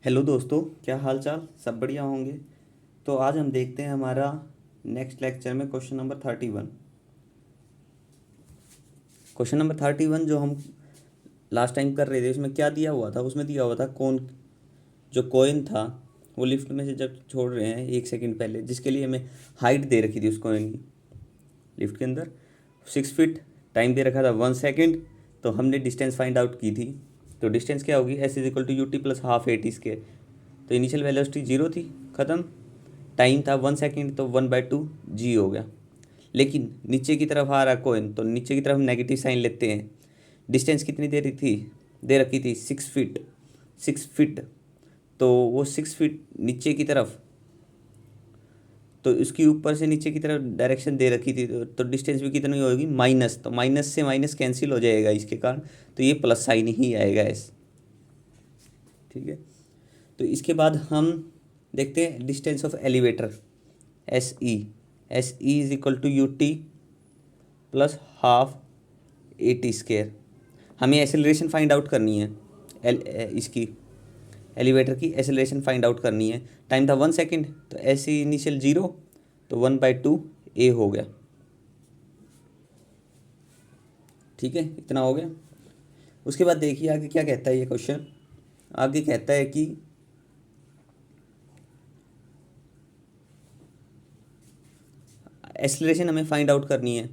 Hello दोस्तों, क्या हाल चाल? सब बढ़िया होंगे। तो आज हम देखते हैं हमारा नेक्स्ट लेक्चर में क्वेश्चन नंबर 31। क्वेश्चन नंबर 31 जो हम लास्ट टाइम कर रहे थे, उसमें क्या दिया हुआ था? उसमें दिया हुआ था कौन जो कॉइन था वो लिफ्ट में से जब छोड़ रहे हैं 1 सेकंड पहले, जिसके लिए हमें हाइट दे रखी थी उस कॉइन की लिफ्ट के अंदर 6 फीट, टाइम दे रखा था 1 सेकंड। तो हमने डिस्टेंस फाइंड आउट की थी। तो डिस्टेंस क्या होगी? S is equal to u t plus half a t square. तो इनिशियल वेलोसिटी 0 थी, ख़त्म। टाइम था 1 सेकंड, तो 1/2 जी हो गया। लेकिन नीचे की तरफ आ रहा कोइन, तो नीचे की तरफ नेगेटिव साइन लेते हैं। डिस्टेंस कितनी दे रखी थी 6 फीट। 6 फीट, तो वो 6 फीट नीचे की तरफ, तो इसकी ऊपर से नीचे की तरफ डायरेक्शन दे रखी थी। तो डिस्टेंस भी कितनी होगी? माइनस। तो माइनस से माइनस कैंसिल हो जाएगा इसके कारण, तो ये प्लस साइन ही आएगा एस। ठीक है। तो इसके बाद हम देखते हैं distance of elevator S E is equal to u t plus half a t square. हमें एसेलरेशन फाइंड आउट करनी है। इसकी एलिवेटर की एसेलरेशन फाइंड आउट करनी है। टाइम था 1 सेकंड, तो ऐसे इनिशियल 0, तो 1/2 ए हो गया। ठीक है, इतना हो गया। उसके बाद देखिए आगे क्या कहता है ये क्वेश्चन। आगे कहता है कि एसेलरेशन हमें फाइंड आउट करनी है।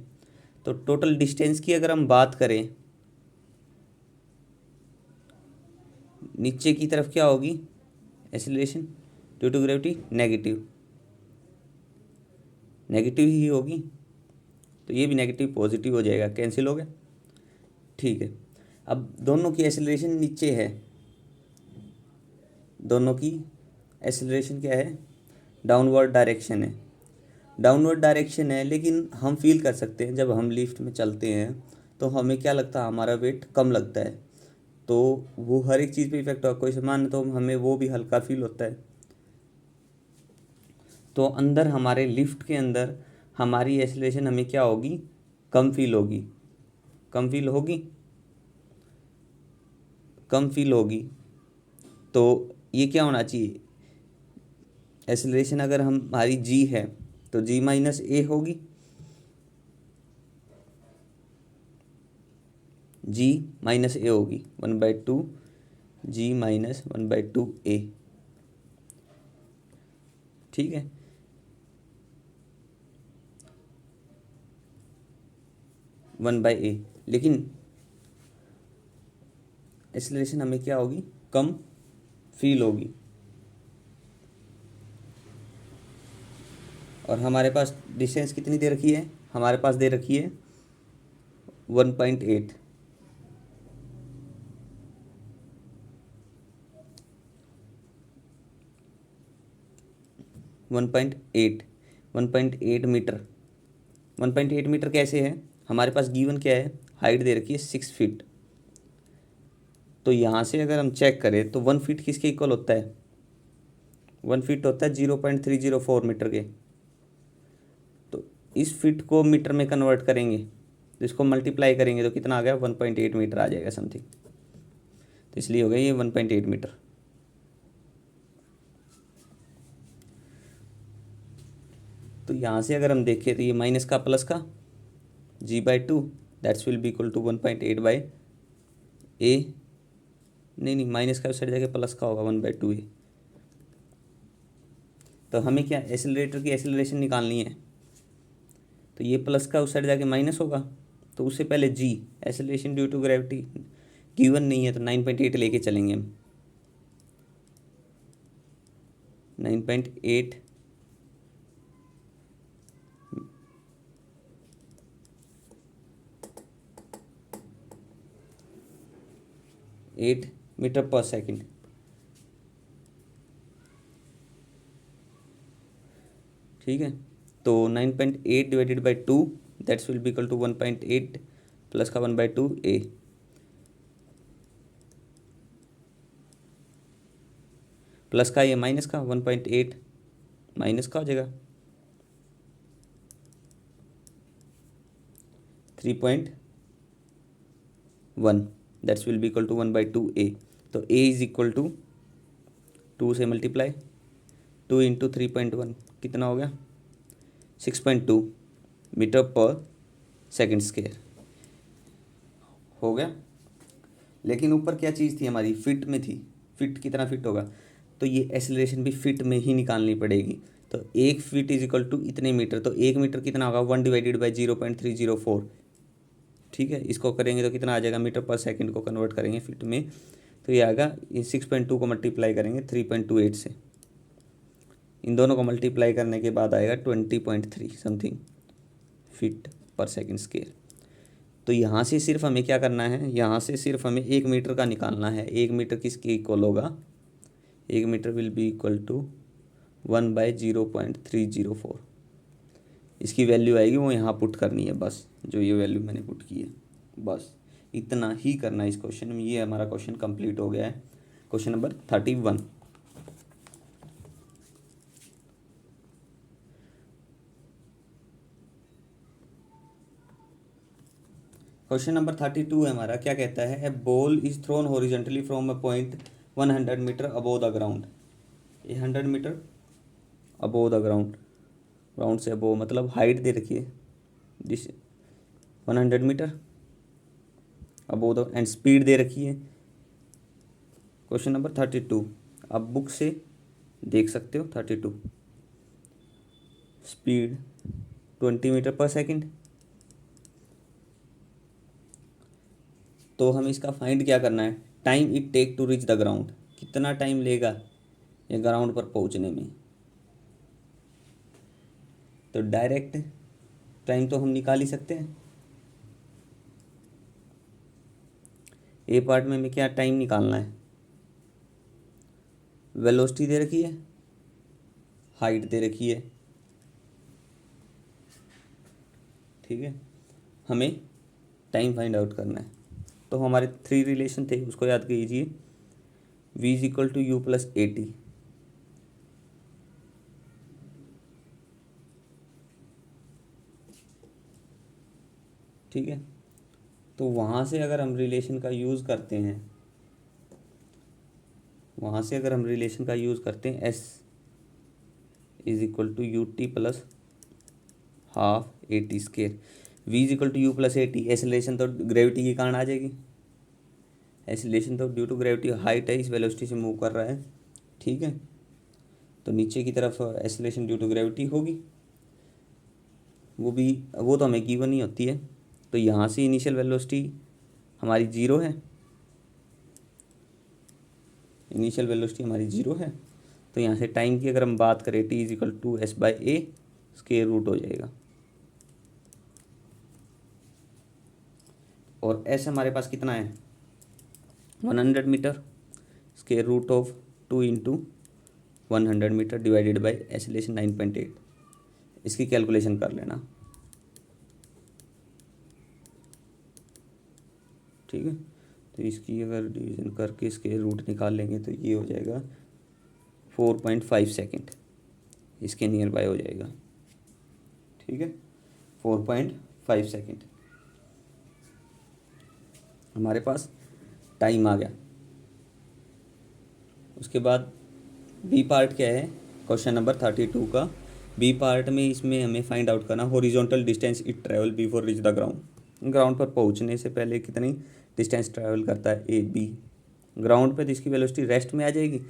तो टोटल डिस्टेंस की अगर हम बात करें, नीचे की तरफ क्या होगी acceleration? Due to gravity negative, negative ही होगी। तो ये भी नेगेटिव पॉजिटिव हो जाएगा, कैंसिल हो गया। ठीक है। अब दोनों की एसेलरेशन नीचे है, दोनों की एसेलरेशन क्या है? डाउनवर्ड डायरेक्शन है। डाउनवर्ड डायरेक्शन है, लेकिन हम फील कर सकते हैं जब हम लिफ्ट में चलते हैं तो हमें क्या लगता है? हमारा वेट कम लगता है। तो वो हर एक चीज़ पे इफेक्ट होगा। कोई सामान है तो हमें वो भी हल्का फील होता है। तो अंदर हमारे लिफ्ट के अंदर हमारी एसेलरेशन हमें क्या होगी? कम फील होगी। कम फील होगी, कम फील होगी। तो ये क्या होना चाहिए? एसेलरेशन अगर हमारी जी है तो जी माइनस ए होगी। जी माइनस ए होगी 1/2 जी माइनस 1/2 ए। ठीक है। 1/a, लेकिन एक्सेलरेशन हमें क्या होगी? कम फील होगी। और हमारे पास डिस्टेंस कितनी दे रखी है? हमारे पास दे रखी है 1.8। 1.8, 1.8 मीटर। 1.8 मीटर कैसे है? हमारे पास गिवन क्या है? हाइट दे रखी है 6 फीट। तो यहाँ से अगर हम चेक करें तो 1 फीट किसके इक्वल होता है? 1 फीट होता है 0.304 मीटर के। तो इस फिट को मीटर में कन्वर्ट करेंगे, तो इसको मल्टीप्लाई करेंगे तो कितना आ गया? 1.8 मीटर आ जाएगा समथिंग। तो इसलिए हो गया ये 1.8 मीटर। तो यहाँ से अगर हम देखें तो ये माइनस का प्लस का g/2 that's will be equal to 1.8/a। नहीं, माइनस का उस साइड जाके प्लस का होगा 1/2a। तो हमें क्या एसेलरेटर की एसेलरेशन निकालनी है। तो ये प्लस का उस साइड जाके माइनस होगा। तो उससे पहले g acceleration due to gravity given नहीं है, तो 9.8 लेके चलेंगे हम। 9.8 8 मीटर पर सेकंड। ठीक है। तो 9.8 divided by 2 that's will be equal to 1.8 plus का 1/2 ए। प्लस का ये माइनस का 1.8 माइनस का हो जाएगा 3.1 that's will be equal to 1/2 ए। तो ए इज इक्वल टू 2 से मल्टीप्लाई, 2 इंटू 3.1 कितना हो गया, 6.2 मीटर पर सेकंड स्क्वायर हो गया। लेकिन ऊपर क्या चीज़ थी हमारी, फिट में थी। फिट कितना फिट होगा, तो ये एक्सेलरेशन भी फिट में ही निकालनी पड़ेगी। तो 1 फीट इज इक्वल टू इतने मीटर, तो 1 मीटर कितना होगा, 1/0.304। ठीक है, इसको करेंगे तो कितना आ जाएगा, मीटर पर सेकंड को कन्वर्ट करेंगे फिट में, तो ये आएगा, ये 6.2 को मल्टीप्लाई करेंगे 3.28 से, इन दोनों को मल्टीप्लाई करने के बाद आएगा 20.3 समथिंग फीट पर सेकंड स्क्वायर। तो यहाँ से सिर्फ हमें क्या करना है, यहाँ से सिर्फ हमें 1 मीटर का निकालना है। 1 मीटर किसके इक्वल होगा, 1 metre will be equal to 1/0.304। इसकी वैल्यू आएगी, वो यहाँ पुट करनी है बस, जो ये वैल्यू मैंने पुट की है, बस इतना ही करना है इस क्वेश्चन में। ये हमारा क्वेश्चन कंप्लीट हो गया है, क्वेश्चन नंबर 31। क्वेश्चन नंबर 32 है हमारा, क्या कहता है, a ball is thrown horizontally from a point 100 metre above the ground. ये 100 metre above the ground, ground से अबोव मतलब हाइट दे रखी है, this 100 metre above the, and speed दे रखी है। क्वेश्चन नंबर 32, आप बुक से देख सकते हो। 32 स्पीड 20 मीटर पर सेकंड। तो हमें इसका फाइंड क्या करना है, time it take to reach the ground, कितना टाइम लेगा ये ग्राउंड पर पहुंचने में। तो डायरेक्ट टाइम तो हम निकाल ही सकते हैं। ए पार्ट में हमें क्या टाइम निकालना है, वेलोसिटी दे रखी है, हाइट दे रखी है, ठीक है, हमें टाइम फाइंड आउट करना है। तो हमारे 3 रिलेशन थे, उसको याद कीजिए, v is equal to u plus a t, ठीक है। तो वहाँ से अगर हम रिलेशन का यूज़ करते हैं, वहाँ से अगर हम रिलेशन का यूज़ करते हैं, s is equal to u t plus half a t square, v is equal to u plus a t. Acceleration तो ग्रेविटी के कारण आ जाएगी, एसिलेशन तो ड्यू टू ग्रेविटी, हाइट है, इस वेलोसिटी से मूव कर रहा है, ठीक है। तो नीचे की तरफ एसिलेशन ड्यू टू ग्रेविटी होगी, वो तो हमें गिवन ही होती है। तो यहाँ से इनिशियल वेलोसिटी हमारी 0 है, इनिशियल वेलोसिटी हमारी 0 है। तो यहाँ से टाइम की अगर हम बात करें, t is equal to s by a square root हो जाएगा, और एस हमारे पास कितना है, 100 metre, square root of 2 into 100 metre divided by acceleration 9.8। इसकी कैलकुलेशन कर लेना, ठीक है। तो इसकी अगर डिवीज़न करके इसके रूट निकाल लेंगे तो ये हो जाएगा 4.5 सेकेंड, इसके नियर बाय हो जाएगा, ठीक है, 4.5 सेकेंड हमारे पास टाइम आ गया। उसके बाद बी पार्ट क्या है, क्वेश्चन नंबर 32 का बी पार्ट में, इसमें हमें फाइंड आउट करना horizontal distance it travel before reach the ground. Ground पर पहुंचने से पहले कितनी डिस्टेंस ट्रैवल करता है ए बी ग्राउंड पे, तो इसकी वेलोसिटी रेस्ट में आ जाएगी।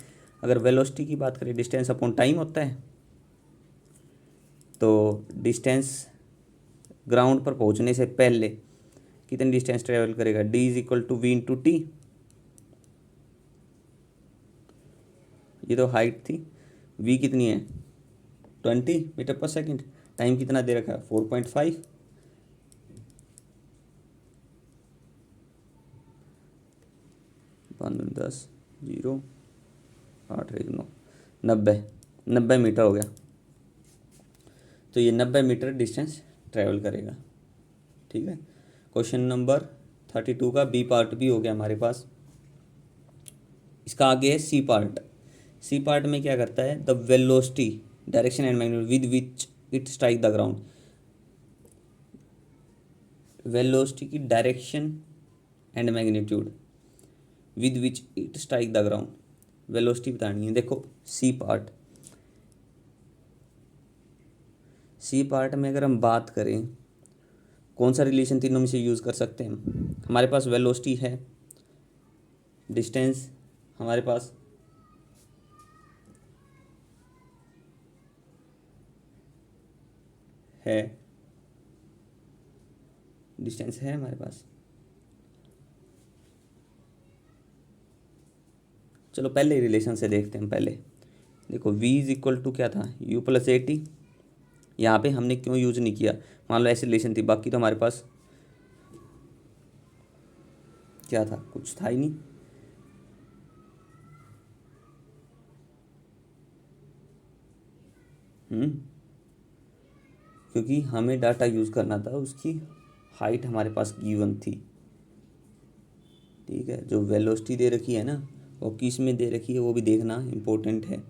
अगर वेलोसिटी की बात करें, डिस्टेंस अपॉन टाइम होता है, तो डिस्टेंस ग्राउंड पर पहुंचने से पहले कितनी डिस्टेंस ट्रैवल करेगा, d is equal to v into t, ये तो हाइट थी, वी कितनी है 20 मीटर पर सेकंड, टाइम कितना दे रखा है 4.5, पाँच 10 0 8 1 9 90 मीटर हो गया। तो ये 90 मीटर डिस्टेंस ट्रैवल करेगा, ठीक है। क्वेश्चन नंबर 32 का बी पार्ट भी हो गया हमारे पास। इसका आगे है सी पार्ट। सी पार्ट में क्या करता है, the velocity direction and magnitude with which it strike the ground, velocity की direction and magnitude with which it strike the ground, velocity बतानी है। देखो सी पार्ट में अगर हम बात करें कौन सा रिलेशन तीनों में से यूज़ कर सकते हैं। हमारे पास वेलोसिटी है, डिस्टेंस हमारे पास है, डिस्टेंस है हमारे पास। चलो पहले रिलेशन से देखते हैं। पहले देखो v इज इक्वल टू क्या था, u प्लस ए टी। यहाँ पर हमने क्यों यूज नहीं किया, मान लो ऐसी रिलेशन थी, बाकी तो हमारे पास क्या था, कुछ था ही नहीं। क्योंकि हमें डाटा यूज़ करना था, उसकी हाइट हमारे पास गिवन थी। ठीक है, जो वेलोसिटी दे रखी है ना वो किस में दे रखी है वो भी देखना इम्पोर्टेंट है।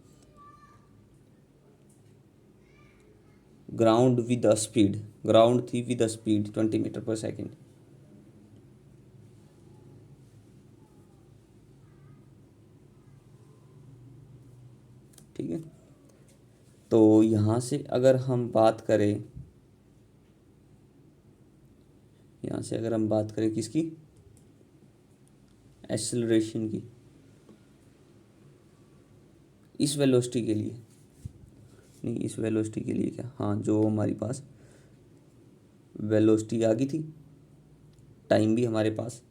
Ground with the speed, ground थी विद द स्पीड 20 मीटर पर सेकेंड। ठीक है, तो यहाँ से अगर हम बात करें, यहाँ से अगर हम बात करें किसकी, एक्सेलरेशन की, इस वेलोसिटी के लिए नहीं, इस वेलोसिटी के लिए क्या, हाँ जो हमारी पास वेलोसिटी आ गई थी, टाइम भी हमारे पास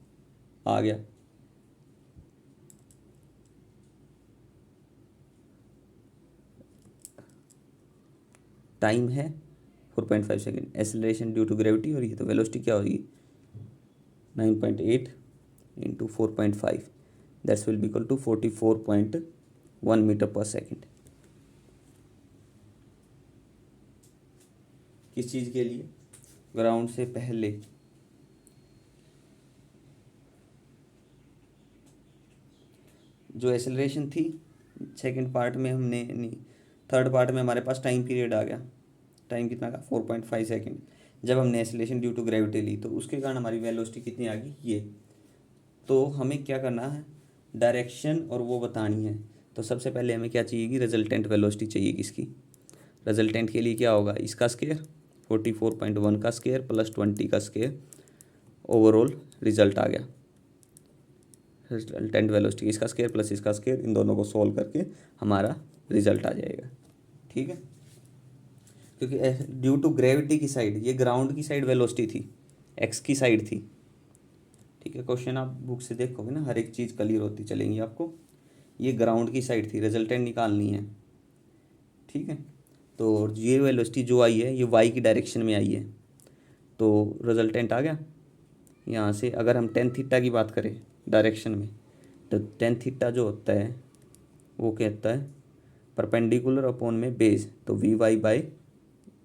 आ गया। टाइम है 4.5 second, acceleration due to gravity, और ये तो वेलोसिटी क्या होगी 9.8 into 4.5, that's will be equal to 44.1 metre पर सेकेंड। किस चीज़ के लिए, ग्राउंड से पहले। जो एक्सेलरेशन थी सेकंड पार्ट में हमने नहीं, थर्ड पार्ट में हमारे पास टाइम पीरियड आ गया। टाइम कितना का 4.5 सेकेंड। जब हमने एक्सेलरेशन ड्यू टू ग्रेविटी ली तो उसके कारण हमारी वेलोसिटी कितनी आ गई ये। तो हमें क्या करना है, डायरेक्शन और वो बतानी है। तो सबसे पहले हमें क्या चाहिए कि रिजल्टेंट वेलोसिटी चाहिए किसकी। रिजल्टेंट के लिए क्या होगा, इसका स्केयर 44.1 का स्केयर प्लस 20 का स्केयर, ओवरऑल रिजल्ट आ गया। रिजल्टेंट वेलोसिटी इसका स्केयर प्लस इसका स्केयर, इन दोनों को सॉल्व करके हमारा रिजल्ट आ जाएगा। ठीक है, क्योंकि ड्यू टू ग्रेविटी की साइड, ये ग्राउंड की साइड वेलोसिटी थी, एक्स की साइड थी। ठीक है, क्वेश्चन आप बुक से देखोगे ना, हर एक चीज़ क्लियर होती चलेंगी आपको। ये ग्राउंड की साइड थी, रिजल्टेंट निकालनी है। ठीक है, तो ये वेलोसिटी जो आई है ये वाई की डायरेक्शन में आई है, तो रिजल्टेंट आ गया। यहाँ से अगर हम टेन थीटा की बात करें डायरेक्शन में, तो टेन थीटा जो होता है वो कहता है परपेंडिकुलर अपॉन में बेस, तो V Y by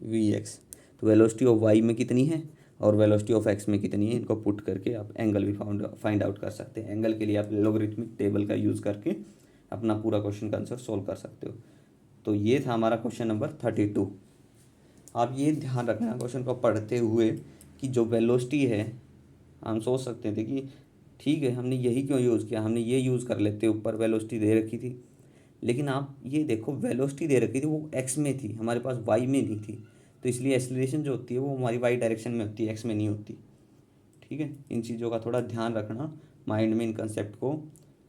V X. तो वेलोसिटी ऑफ वाई में कितनी है और वेलोसिटी ऑफ एक्स में कितनी है, इनको पुट करके आप एंगल भी फाइंड आउट कर सकते हैं। एंगल के लिए आप लॉगरिथमिक टेबल का यूज़ करके अपना पूरा क्वेश्चन का आंसर सोल्व कर सकते हो। तो ये था हमारा क्वेश्चन नंबर 32। आप ये ध्यान रखना क्वेश्चन को पढ़ते हुए कि जो वेलोसिटी है, हम सोच सकते थे कि ठीक है हमने यही क्यों यूज़ किया, हमने ये यूज़ कर लेते, ऊपर वेलोसिटी दे रखी थी। लेकिन आप ये देखो वेलोसिटी दे रखी थी वो एक्स में थी, हमारे पास वाई में नहीं थी, तो इसलिए एक्सेलरेशन जो होती है वो हमारी वाई डायरेक्शन में होती है, एक्स में नहीं होती। ठीक है, इन चीज़ों का थोड़ा ध्यान रखना माइंड में, इन कंसेप्ट को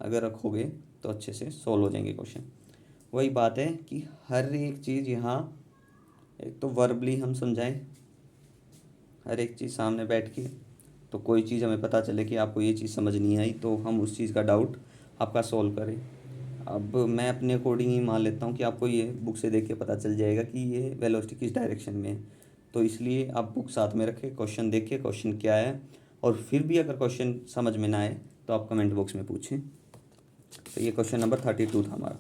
अगर रखोगे तो अच्छे से सॉल्व हो जाएंगे क्वेश्चन। वही बात है कि हर एक चीज़ यहाँ, एक तो वर्बली हम समझाएं हर एक चीज़ सामने बैठ के, तो कोई चीज़ हमें पता चले कि आपको ये चीज़ समझ नहीं आई तो हम उस चीज़ का डाउट आपका सॉल्व करें। अब मैं अपने अकॉर्डिंग ही मान लेता हूँ कि आपको ये बुक से देख के पता चल जाएगा कि ये वेलोसिटी किस डायरेक्शन में है, तो इसलिए आप बुक साथ में रखें, क्वेश्चन देखिए क्वेश्चन क्या है, और फिर भी अगर क्वेश्चन समझ में ना आए तो आप कमेंट बॉक्स में पूछें। तो ये क्वेश्चन नंबर 32 था हमारा।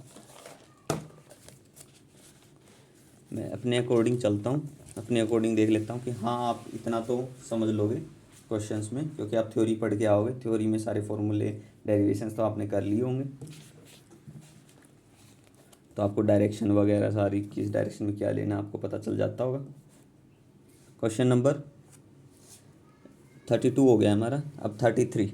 मैं अपने अकॉर्डिंग चलता हूँ, अपने अकॉर्डिंग देख लेता हूँ कि हाँ आप इतना तो समझ लोगे क्वेश्चंस में, क्योंकि आप थ्योरी पढ़ के आओगे, थ्योरी में सारे फॉर्मूले डेरिवेशंस तो आपने कर लिए होंगे, तो आपको डायरेक्शन वगैरह सारी किस डायरेक्शन में क्या लेना आपको पता चल जाता होगा। क्वेश्चन नंबर 32 हो गया हमारा, अब 33।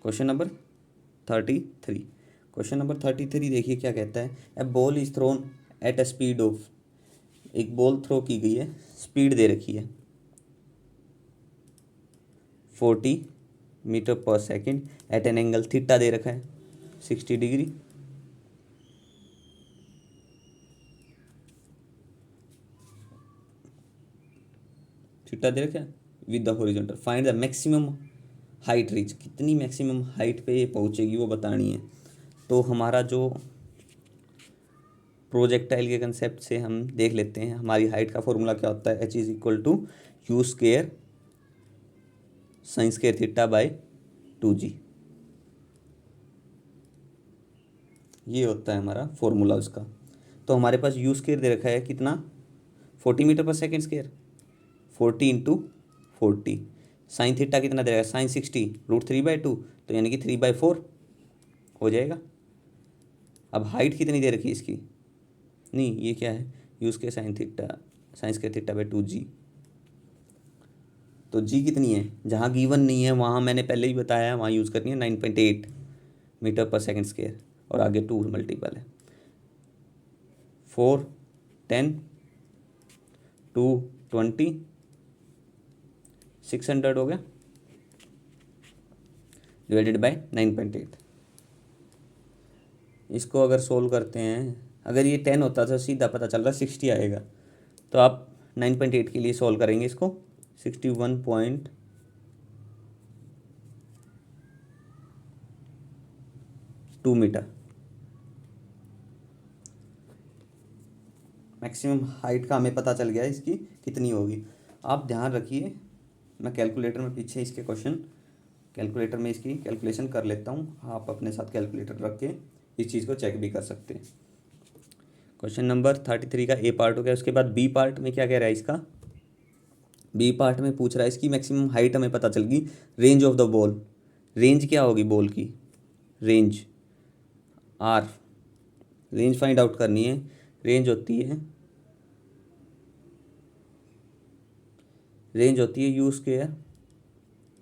Question number 33। क्वेश्चन नंबर 33 देखिए क्या कहता है। A ball is thrown at a speed of, एक बॉल थ्रो की गई है, स्पीड दे रखी है 40 मीटर पर second at an angle theta दे रखा है 60 डिग्री। थीटा दे रखा है with the horizontal. Find the maximum height reach, कितनी मैक्सिमम हाइट पे ये पहुंचेगी वो बतानी है। तो हमारा जो प्रोजेक्टाइल के कंसेप्ट से हम देख लेते हैं, हमारी हाइट का फॉर्मूला क्या होता है, H=u² sin² theta by 2g। ये होता है हमारा फॉर्मूला उसका। तो हमारे पास u² दे रखा है कितना, 40 मीटर पर second square, 40 into 40। Sine theta कितना दे रखा है, साइन 60 √3/2, तो यानी कि 3/4 हो जाएगा। अब हाइट कितनी दे रखी है इसकी, नहीं ये क्या है, u² sin² theta by 2g। तो g कितनी है, जहाँ गिवन नहीं है वहाँ मैंने पहले ही बताया है, वहाँ यूज़ करनी है 9.8 मीटर पर सेकेंड स्क्वायर, और आगे 2 मल्टीपल है, 4 10 2 20 600 हो गया डिवाइडेड बाय 9.8। इसको अगर सोल्व करते हैं, अगर ये 10 होता तो सीधा पता चल रहा 60 आएगा। तो आप 9.8 के लिए सोल्व करेंगे इसको, 61.2 मीटर। मैक्सिमम हाइट का हमें पता चल गया इसकी कितनी होगी। आप ध्यान रखिए, मैं कैलकुलेटर में पीछे इसके क्वेश्चन कैलकुलेटर में इसकी कैलकुलेशन कर लेता हूँ, आप अपने साथ कैलकुलेटर रख के इस चीज़ को चेक भी कर सकते हैं। क्वेश्चन नंबर 33 का ए पार्ट हो गया। उसके बाद बी पार्ट में क्या कह रहा है इसका, बी पार्ट में पूछ रहा है इसकी मैक्सिमम हाइट हमें पता चल गई, range of the ball. Range क्या होगी बॉल की, range R, range find out करनी है। रेंज होती है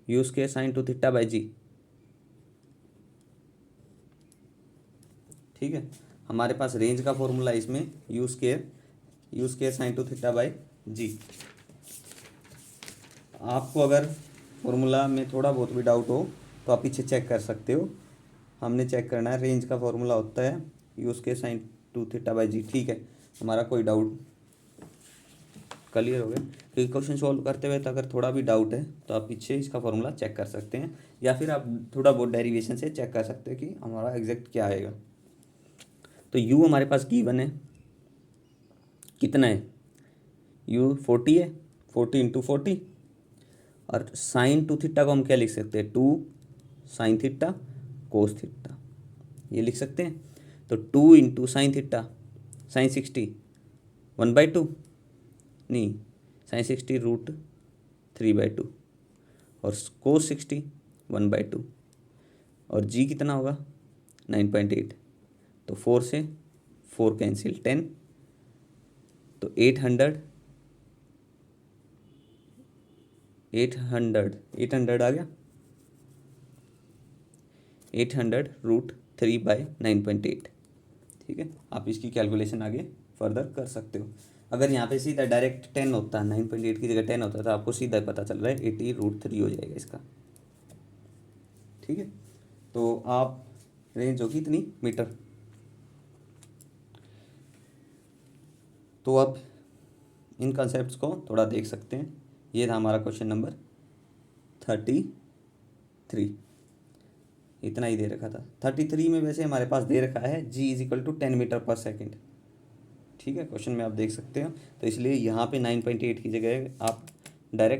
u² sin 2 थीटा बाय जी। ठीक है, हमारे पास रेंज का फॉर्मूला इसमें u² sin 2 थीटा बाय जी। आपको अगर फॉर्मूला में थोड़ा बहुत भी डाउट हो तो आप पीछे चेक कर सकते हो। हमने चेक करना है, रेंज का फॉर्मूला होता है u² sin 2 थीटा बाय जी। ठीक है, हमारा कोई डाउट क्लियर हो गया। क्योंकि क्वेश्चन सॉल्व करते हुए तो अगर थोड़ा भी डाउट है तो आप पीछे इसका फॉर्मूला चेक कर सकते हैं, या फिर आप थोड़ा बहुत डेरिवेशन से चेक कर सकते हैं कि हमारा एग्जैक्ट क्या आएगा। तो u हमारे पास गिवन है, कितना है, u 40 है, 40 इंटू 40, और साइन 2 थीटा को हम क्या लिख सकते हैं, 2 साइन थीटा कोस थीटा, ये लिख सकते हैं। तो 2 इंटू साइन थीटा, साइन 60 1/2, नहीं साइन 60 √3/2, और कोस 60 1/2, और जी कितना होगा 9.8। तो 4 से 4 कैंसिल 10, तो 800 आ गया, 800 √3/9.8। ठीक है, आप इसकी कैलकुलेशन आगे फर्दर कर सकते हो। अगर यहाँ पे सीधा डायरेक्ट 10 होता, 9.8 की जगह 10 होता तो आपको सीधा पता चल रहा है 80 √3 हो जाएगा इसका। ठीक है, तो आप रेंज होगी इतनी मीटर। तो आप इन कंसेप्ट को थोड़ा देख सकते हैं। ये था हमारा क्वेश्चन नंबर 33, इतना ही दे रखा था। 33 में वैसे हमारे पास दे रखा है g = 10 मीटर पर सेकेंड। ठीक है, क्वेश्चन में आप देख सकते हो, तो इसलिए यहाँ पे 9.8 की जगह आप डायरेक्ट